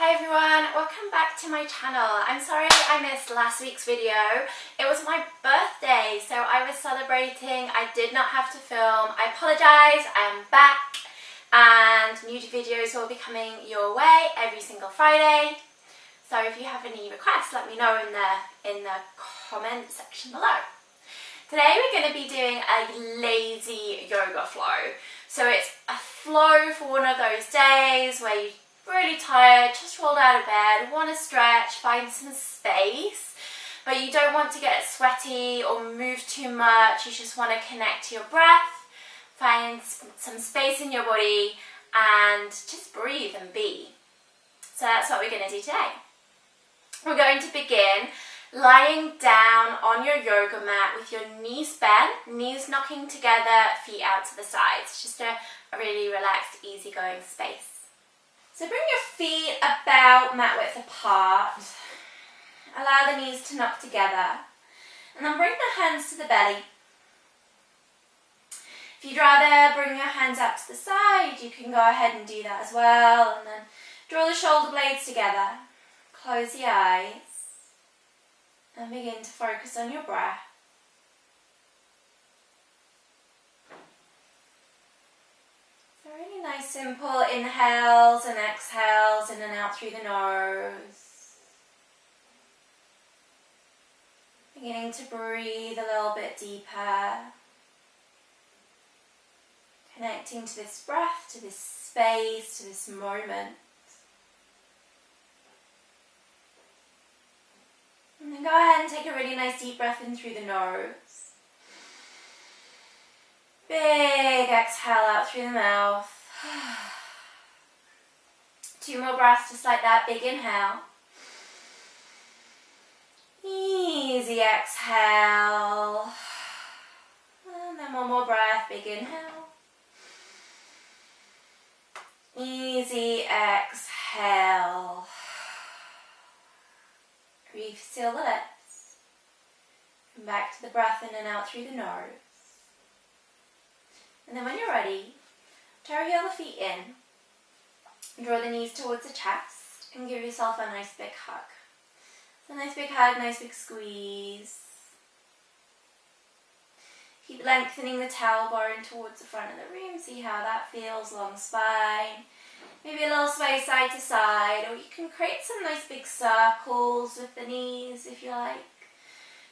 Hi everyone, welcome back to my channel. I'm sorry I missed last week's video. It was my birthday, so I was celebrating. I did not have to film. I apologise, I am back and new videos will be coming your way every single Friday. So if you have any requests, let me know in the comment section below. Today we're going to be doing a lazy yoga flow. So it's a flow for one of those days where you're really tired, just rolled out of bed, want to stretch, find some space, but you don't want to get sweaty or move too much. You just want to connect to your breath, find some space in your body and just breathe and be. So that's what we're going to do today. We're going to begin lying down on your yoga mat with your knees bent, knees knocking together, feet out to the sides. Just a really relaxed, easygoing space. So bring your feet about mat width apart. Allow the knees to knock together. And then bring the hands to the belly. If you'd rather bring your hands out to the side, you can go ahead and do that as well. And then draw the shoulder blades together. Close the eyes. And begin to focus on your breath. So really nice simple inhales and exhales in and out through the nose. Beginning to breathe a little bit deeper. Connecting to this breath, to this space, to this moment. And then go ahead and take a really nice deep breath in through the nose. Big exhale out through the mouth. 2 more breaths just like that. Big inhale. Easy exhale. And then 1 more breath. Big inhale. Easy exhale. Seal the lips. Come back to the breath in and out through the nose. And then when you're ready, toe heel the feet in. Draw the knees towards the chest and give yourself a nice big hug. So nice big hug, nice big squeeze. Keep lengthening the tailbone towards the front of the room. See how that feels, long spine. Maybe a little sway side to side, or you can create some nice big circles with the knees if you like.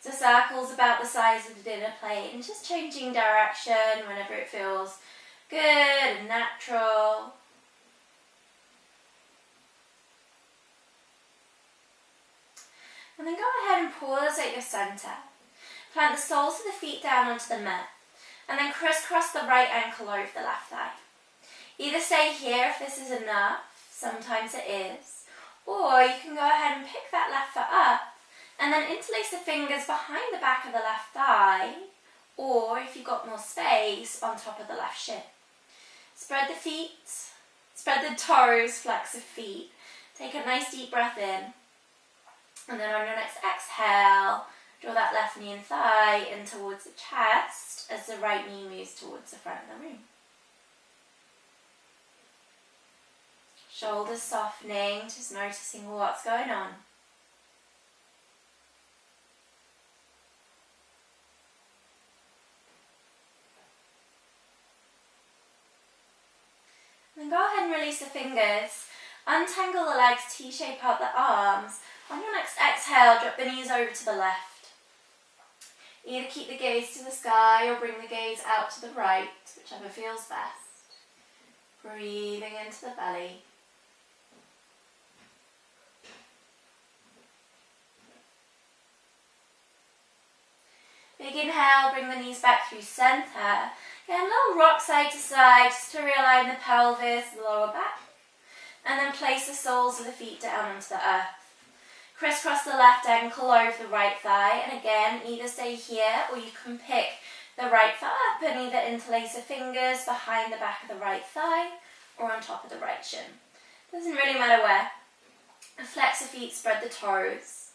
So circles about the size of the dinner plate and just changing direction whenever it feels good and natural. And then go ahead and pause at your center. Plant the soles of the feet down onto the mat and then crisscross the right ankle over the left thigh. Either stay here if this is enough, sometimes it is, or you can go ahead and pick that left foot up and then interlace the fingers behind the back of the left thigh, or if you've got more space, on top of the left shin. Spread the feet, spread the toes, flex the feet. Take a nice deep breath in. And then on your next exhale, draw that left knee and thigh in towards the chest as the right knee moves towards the front of the room. Shoulders softening, just noticing what's going on. Then go ahead and release the fingers. Untangle the legs, T-shape out the arms. On your next exhale, drop the knees over to the left. Either keep the gaze to the sky or bring the gaze out to the right, whichever feels best. Breathing into the belly. Big inhale, bring the knees back through center. Get a little rock side to side just to realign the pelvis, the lower back. And then place the soles of the feet down onto the earth. Crisscross the left ankle over the right thigh. And again, either stay here or you can pick the right foot up and either interlace the fingers behind the back of the right thigh or on top of the right shin. Doesn't really matter where. Flex the feet, spread the toes.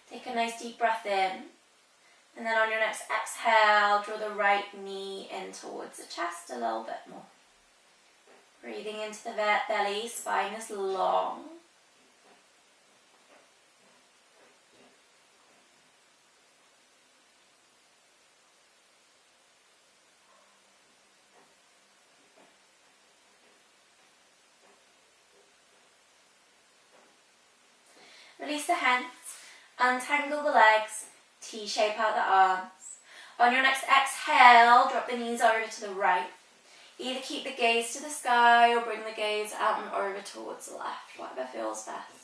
Take a nice deep breath in. And then on your next exhale, draw the right knee in towards the chest a little bit more. Breathing into the belly, spine is long. Release the hands, untangle the legs, T-shape out the arms. On your next exhale, drop the knees over to the right. Either keep the gaze to the sky or bring the gaze out and over towards the left, whatever feels best.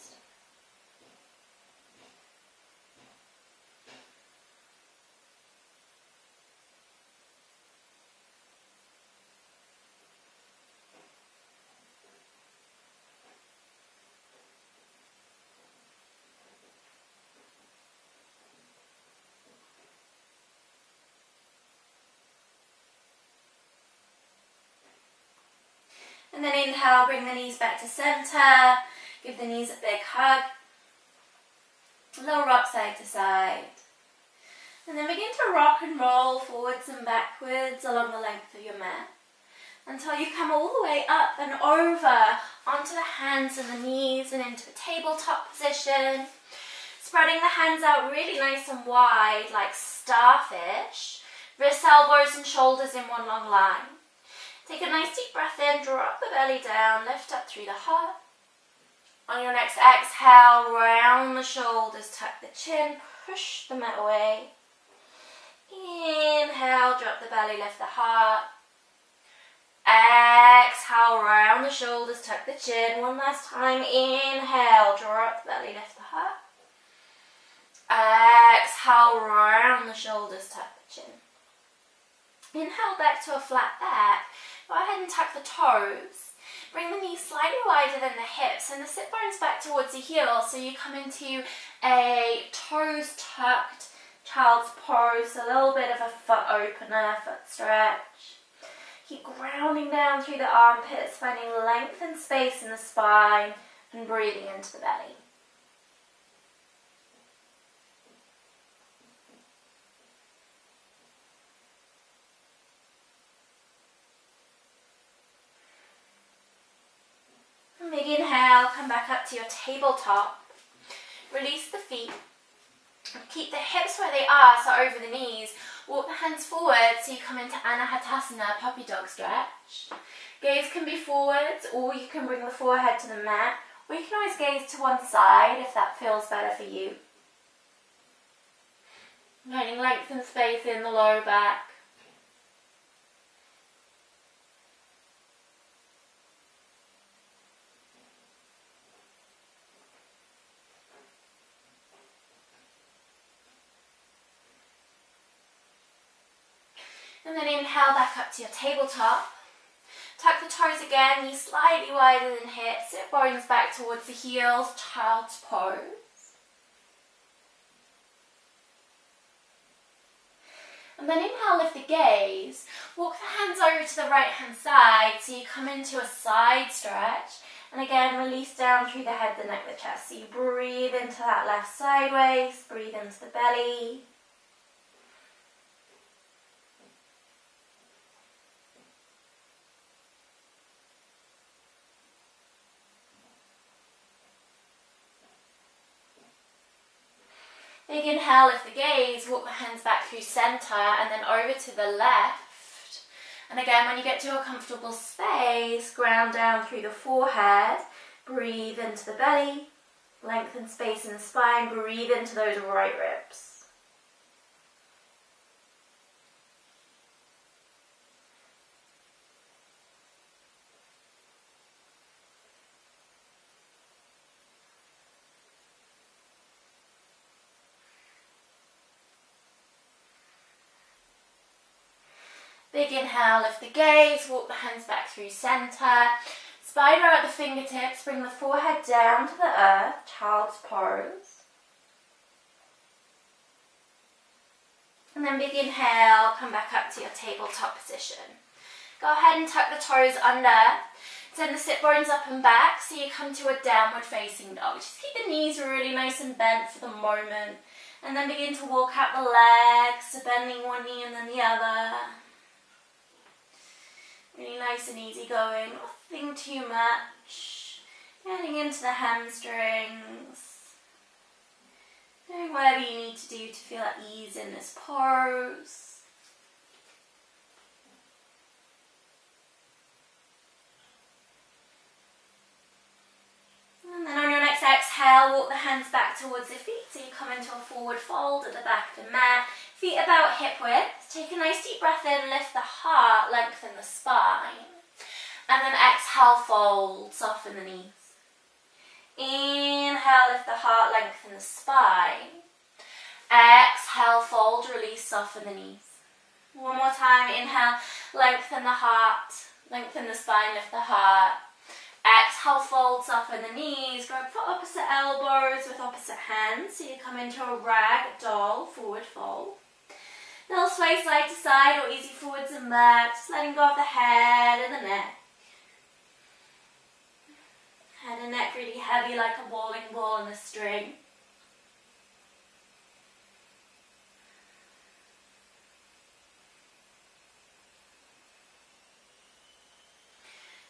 And then inhale, bring the knees back to center. Give the knees a big hug. A little rock side to side. And then begin to rock and roll forwards and backwards along the length of your mat until you come all the way up and over onto the hands and the knees and into a tabletop position. Spreading the hands out really nice and wide like starfish. Wrists, elbows and shoulders in one long line. Take a nice deep breath in, drop the belly down, lift up through the heart. On your next exhale, round the shoulders, tuck the chin, push the mat away. Inhale, drop the belly, lift the heart. Exhale, round the shoulders, tuck the chin. One last time, inhale, drop the belly, lift the heart. Exhale, round the shoulders, tuck the chin. Inhale back to a flat back. Go ahead and tuck the toes. Bring the knees slightly wider than the hips and the sit bones back towards the heels, so you come into a toes tucked child's pose, a little bit of a foot opener, foot stretch. Keep grounding down through the armpits, finding length and space in the spine and breathing into the belly. Big inhale, come back up to your tabletop. Release the feet. Keep the hips where they are, so over the knees. Walk the hands forward so you come into Anahatasana, puppy dog stretch. Gaze can be forwards, or you can bring the forehead to the mat, or you can always gaze to one side if that feels better for you. Finding length and space in the lower back. And then inhale back up to your tabletop. Tuck the toes again, knees slightly wider than hips, sit bones back towards the heels, child's pose. And then inhale, lift the gaze. Walk the hands over to the right hand side so you come into a side stretch. And again, release down through the head, the neck, the chest. So you breathe into that left sideways, breathe into the belly. Big inhale, lift the gaze, walk the hands back through center and then over to the left. And again, when you get to a comfortable space, ground down through the forehead, breathe into the belly, lengthen space in the spine, breathe into those right ribs. Big inhale, lift the gaze, walk the hands back through center. Spider at the fingertips, bring the forehead down to the earth, child's pose. And then big inhale, come back up to your tabletop position. Go ahead and tuck the toes under. Send the sit bones up and back so you come to a downward facing dog. Just keep the knees really nice and bent for the moment. And then begin to walk out the legs, so bending one knee and then the other. Really nice and easy going, nothing too much. Getting into the hamstrings. Doing whatever you need to do to feel at ease in this pose. And then on your next exhale, walk the hands back towards the feet, so you come into a forward fold at the back of the mat. Feet about hip width. Take a nice deep breath in, lift the heart, lengthen the spine. And then exhale, fold, soften the knees. Inhale, lift the heart, lengthen the spine. Exhale, fold, release, soften the knees. One more time, inhale, lengthen the heart, lengthen the spine, lift the heart. Exhale, fold, soften the knees. Grab for opposite elbows with opposite hands. So you come into a ragdoll, forward fold. Little sway side to side or easy forwards and back. Just letting go of the head and the neck. Head and neck really heavy like a bowling ball on a string.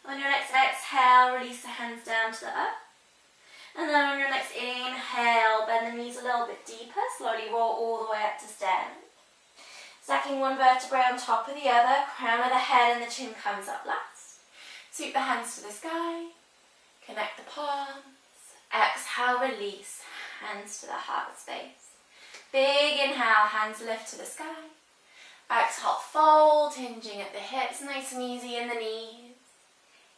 On your next exhale, release the hands down to the earth. And then on your next inhale, bend the knees a little bit deeper. Slowly roll all the way up to stand. Stacking one vertebrae on top of the other. Crown of the head and the chin comes up last. Sweep the hands to the sky. Connect the palms. Exhale, release. Hands to the heart space. Big inhale, hands lift to the sky. Exhale, fold, hinging at the hips, nice and easy in the knees.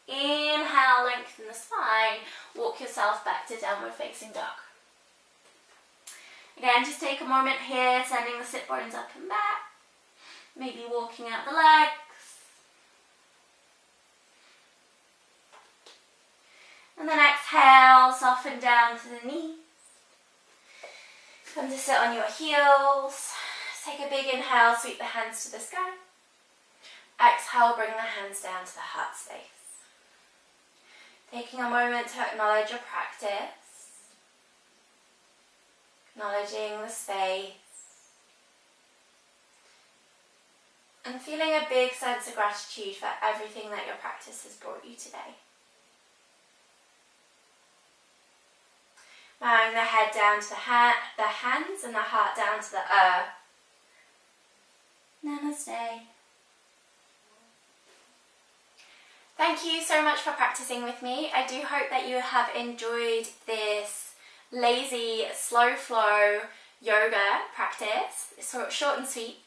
Inhale, lengthen the spine. Walk yourself back to downward facing dog. Again, just take a moment here, sending the sit bones up and back. Maybe walking out the legs. And then exhale, soften down to the knees. Come to sit on your heels. Take a big inhale, sweep the hands to the sky. Exhale, bring the hands down to the heart space. Taking a moment to acknowledge your practice. Acknowledging the space. And feeling a big sense of gratitude for everything that your practice has brought you today. Bowing the head down to the hands and the heart down to the earth. Namaste. Thank you so much for practicing with me. I do hope that you have enjoyed this lazy, slow flow yoga practice. It's sort of short and sweet.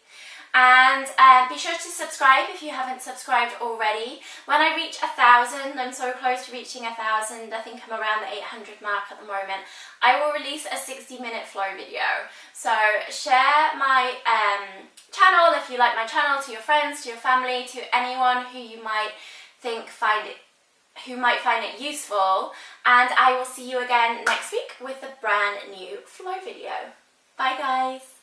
And be sure to subscribe if you haven't subscribed already. When I reach 1,000, I'm so close to reaching 1,000, I think I'm around the 800 mark at the moment, I will release a 60-minute flow video. So share my channel, if you like my channel, to your friends, to your family, to anyone who you might find it useful, and I will see you again next week with a brand new flow video. Bye guys!